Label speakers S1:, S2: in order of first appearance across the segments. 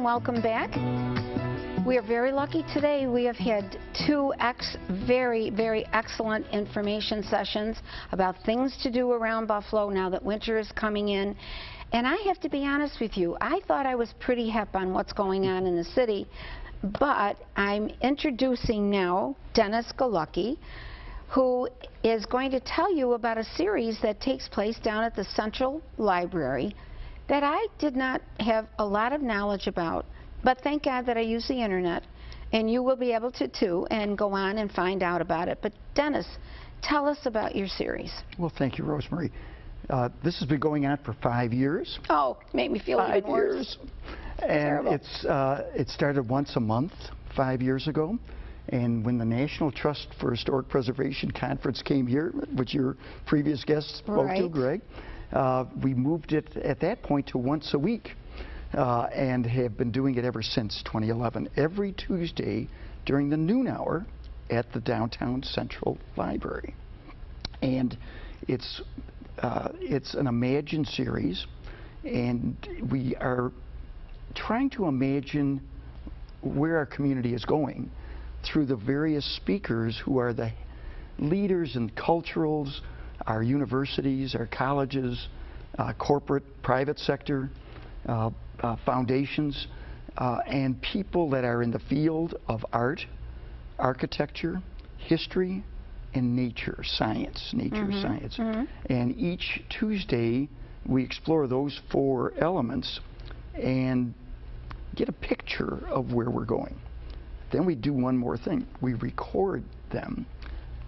S1: and welcome back. We are very lucky today. We have had two very excellent information sessions about things to do around Buffalo now that winter is coming in. And I have to be honest with you, I thought I was pretty hip on what's going on in the city, but I'm introducing now Dennis Galucki, who is going to tell you about a series that takes place down at the Central Library that I did not have a lot of knowledge about, but thank God that I use the internet, and you will be able to too, and go on and find out about it. But Dennis, tell us about your series.
S2: Well, thank you, Rosemary. This has been going on for 5 years.
S1: Oh, make me feel even worse.
S2: 5 years. And it started once a month 5 years ago. And when the National Trust for Historic Preservation Conference came here, which your previous guest spoke to, Greg, we moved it at that point to once a week and have been doing it ever since 2011, every Tuesday during the noon hour at the downtown Central Library. And it's an Imagine series, and we are trying to imagine where our community is going through the various speakers who are the leaders in culturals, our universities, our colleges, corporate, private sector, foundations, and people that are in the field of art, architecture, history, and nature science. And each Tuesday we explore those 4 elements and get a picture of where we're going. Then we do one more thing. We record them,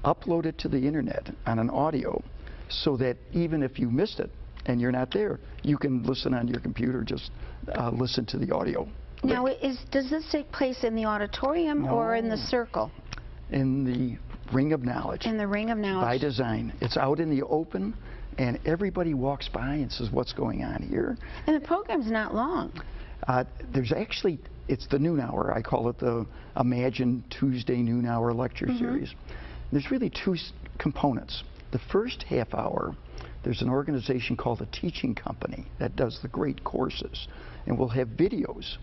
S2: upload it to the internet on an audio, so that even if you missed it and you're not there, you can listen on your computer, just listen to the audio.
S1: Now, does this take place in the auditorium or in the circle?
S2: In the Ring of Knowledge.
S1: In the Ring of Knowledge.
S2: By design. It's out in the open, and everybody walks by and says, what's going on here?
S1: And the program's not long.
S2: There's actually, it's the noon hour. I call it the Imagine Tuesday Noon Hour Lecture Series. There's really 2 components. The first half hour, there's an organization called a teaching company that does the great courses, and we'll have videos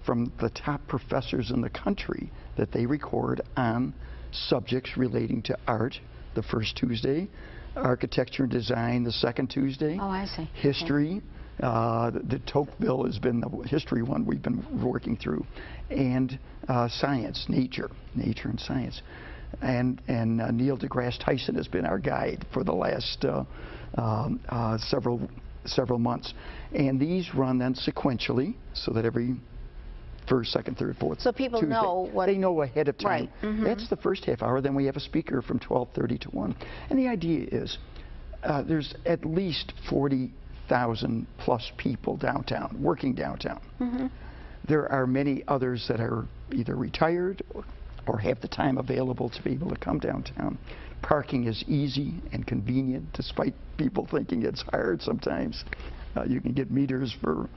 S2: from the top professors in the country that they record on subjects relating to art the first Tuesday, architecture and design the second Tuesday.
S1: Oh, I see.
S2: History. Okay. The Tocqueville has been the history one we've been working through, and science, nature and science. And Neil deGrasse Tyson has been our guide for the last several months. And these run then sequentially, so that every first, second, third, fourth
S1: So people
S2: Tuesday,
S1: know what...
S2: They know ahead of time.
S1: Right.
S2: That's the first half hour. Then we have a speaker from 12:30 to 1. And the idea is there's at least 40,000 plus people downtown, working downtown. There are many others that are either retired or have the time available to be able to come downtown. Parking is easy and convenient, despite people thinking it's hard sometimes. You can get meters for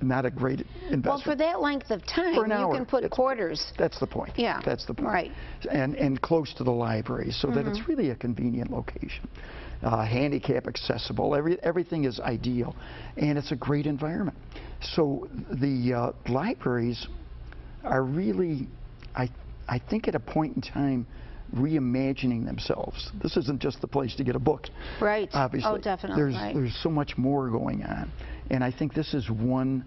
S2: not a great investment.
S1: Well, for that length of time,
S2: for an hour,
S1: you can put quarters.
S2: That's the point.
S1: Yeah.
S2: That's the point.
S1: Right.
S2: And close to the library, so that it's really a convenient location. Handicap accessible, everything is ideal, and it's a great environment. So the libraries are really, I think, at a point in time, reimagining themselves. This isn't just the place to get a book.
S1: Right.
S2: Obviously.
S1: Oh, definitely.
S2: There's so much more going on, and I think this is one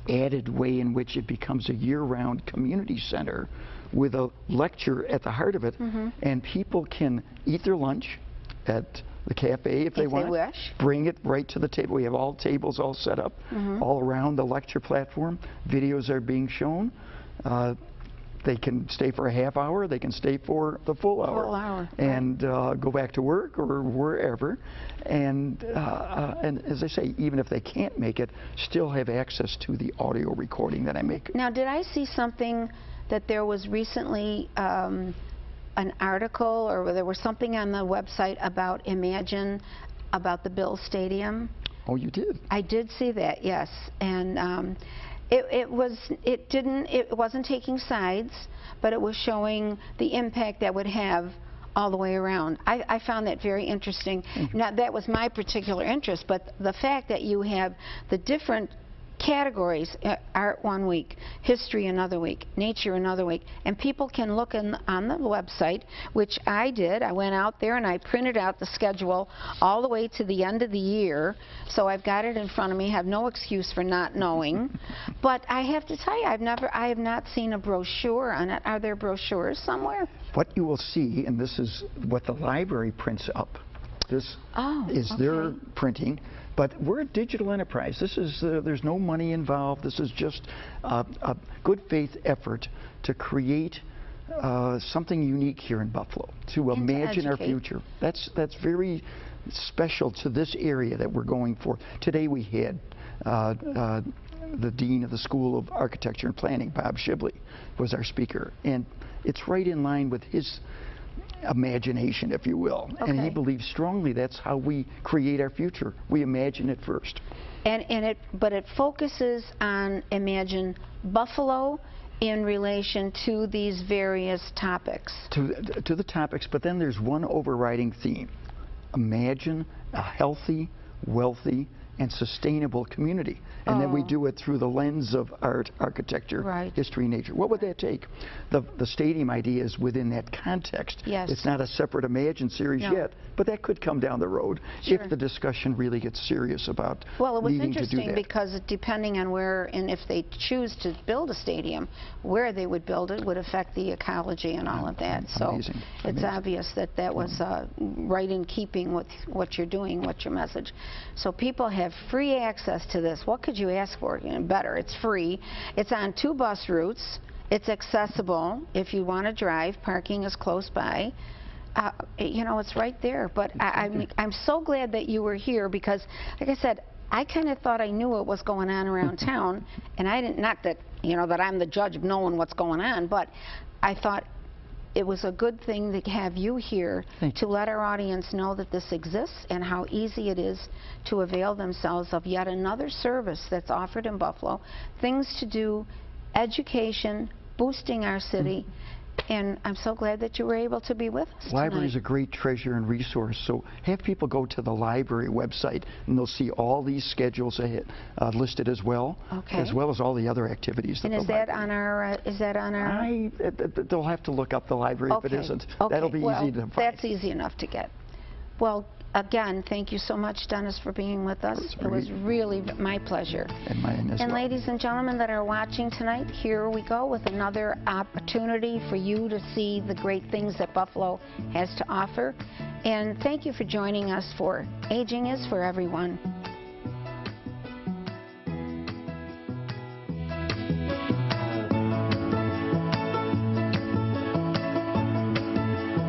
S2: added way in which it becomes a year-round community center with a lecture at the heart of it, and people can eat their lunch at the cafe if they want.
S1: They wish.
S2: Bring it right to the table. We have all tables all set up all around the lecture platform. Videos are being shown. They can stay for a half hour. They can stay for the full hour. And go back to work or wherever. And as I say, even if they can't make it, still have access to the audio recording that I make.
S1: Now, did I see something that there was recently an article, or there was something on the website about Imagine, about the Bill Stadium?
S2: Oh, you did?
S1: I did see that, yes. And it wasn't taking sides, but it was showing the impact that would have all the way around. I found that very interesting. Now, that was my particular interest, but the fact that you have the different categories, art one week, history another week, nature another week, and people can look on the website, which I did. I went out there and I printed out the schedule all the way to the end of the year, so I've got it in front of me, have no excuse for not knowing. But I have to tell you, I have not seen a brochure on it. Are there brochures somewhere?
S2: What you will see, and this is what the library prints up, this is their printing. But we're a digital enterprise. This is, there's no money involved. This is just a good faith effort to create something unique here in Buffalo, to imagine our future. That's very special to this area that we're going for. Today we had the Dean of the School of Architecture and Planning, Bob Shibley, was our speaker. And it's right in line with his imagination, if you will. And he believes strongly that's how we create our future. We imagine it first.
S1: But it focuses on imagine Buffalo in relation to these various topics.
S2: To the topics, but then there's one overriding theme. Imagine a healthy, wealthy, and sustainable community. And then we do it through the lens of art, architecture, history, nature. What would that take? The stadium idea is within that context.
S1: Yes.
S2: It's not a separate Imagine series yet, but that could come down the road if the discussion really gets serious about needing to do that.
S1: Interesting because depending on where and if they choose to build a stadium, where they would build it would affect the ecology and all of that. So it's obvious that that was right in keeping with what you're doing, what's your message. So people have free access to this. What could you ask for? You know, better. It's free. It's on 2 bus routes. It's accessible if you want to drive. Parking is close by. You know, it's right there. But I'm so glad that you were here because, like I said, I kind of thought I knew what was going on around town, and I didn't. Not that you know that I'm the judge of knowing what's going on, but I thought it was a good thing to have you here to let our audience know that this exists and how easy it is to avail themselves of yet another service that's offered in Buffalo. Things to do, education, boosting our city. And I'm so glad that you were able to be with us tonight.
S2: Library is a great treasure and resource, so have people go to the library website and they'll see all these schedules listed as well, as well as all the other activities.
S1: And is that on our?
S2: They'll have to look up the library if it isn't. That'll be easy to find.
S1: That's easy enough to get. Well, again, thank you so much, Dennis, for being with us. It was really my pleasure.
S2: And mine as well.
S1: And ladies and gentlemen that are watching tonight, here we go with another opportunity for you to see the great things that Buffalo has to offer. And thank you for joining us for Aging is for Everyone.